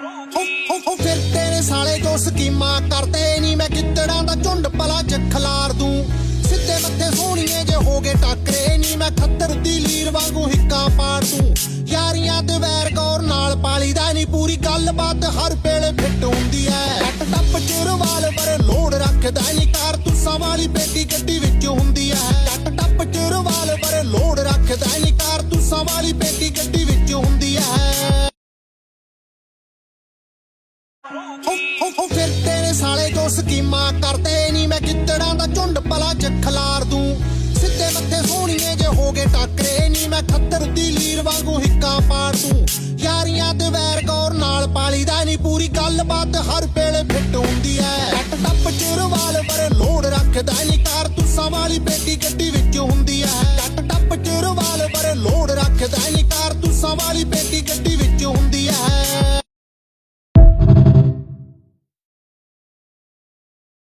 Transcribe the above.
ਹੋ ਫਿਰਦੇ ਨੇ ਸਾਲੇ ਜੋ ਸਕੀਮਾਂ ਕਰਦੇ ਨੀ ਮੈਂ ਗਿੱਦੜਾਂ ਦਾ ਝੁੰਡ ਭਲਾ ਚ ਖਲਾਰ ਦੂੰ ਸਿੱਧੇ ਮੱਥੇ ਸੋਹਣੀਏ ਜੇ ਹੋ ਗਏ ਟੱਕਰੇ ਨੀ ਮੈਂ ਖੱਦਰ ਦੀ ਲੀਰ ਵਾਂਗੂ ਹਿੱਕਾਂ ਪਾੜ ਦੂੰ ਯਾਰੀਆਂ ਤੇ ਵੈਰ ਗੌਰ ਨਾਲ ਪਾਲੀਦਾ ਨੀ ਪੂਰੀ ਗੱਲਬਾਤ ਹਰ ਵੇਲੇ ਫਿੱਟ ਹੁੰਦੀ ਐ ਟੱਪ ਟੱਪ ਚ ਰਿਵਾਲਵਰ ਲੋੜ ਰੱਖਦਾ ਨੀ ਕਾਰਤੂਸਾਂ ਵਾਲੀ ਪੇਟੀ ਗੱਡੀ ਵਿੱਚ ਹੁੰਦੀ ਐ ਟੱਪ ਟੱਪ ਚ ਰਿਵਾਲਵਰ ਲੋੜ ਰੱਖਦਾ ਨੀ ਕਾਰਤੂਸਾਂ ਵਾਲੀ ਪੇਟੀ ਗੱਡੀ ਵਿੱਚ ਹੁੰਦੀ ਐ ਹੋ ਫਿਰਦੇ ਨੇ ਸਾਲੇ ਜੋ ਸਕੀਮਾਂ ਕਰਦੇ ਨੀ ਮੈਂ ਗਿੱਦੜਾਂ ਦਾ ਝੁੰਡ ਭਲਾ ਚ ਖਲਾਰ ਦੂੰ ਸਿੱਧੇ ਮੱਥੇ ਸੋਹਣੀਏ ਜੇ ਹੋ ਗਏ ਟੱਕਰੇ ਨੀ ਮੈਂ ਖੱਦਰ ਦੀ ਲੀਰ ਵਾਂਗੂ ਹਿੱਕਾਂ ਪਾੜ ਦੂੰ ਯਾਰੀਆਂ ਤੇ ਵੈਰ ਗੌਰ ਨਾਲ ਪਾਲੀਦਾ ਨੀ ਪੂਰੀ ਗੱਲਬਾਤ ਹਰ ਵੇਲੇ ਫਿੱਟ ਹੁੰਦੀ ਐ ਟੱਪ ਟੱਪ ਚ ਰਿਵਾਲਵਰ ਲੋੜ ਰੱਖਦਾ ਨੀ ਕਾਰਤੂਸਾਂ ਵਾਲੀ ਪੇਟੀ ਗੱਡੀ ਵਿੱਚ ਹੁੰਦੀ ਐ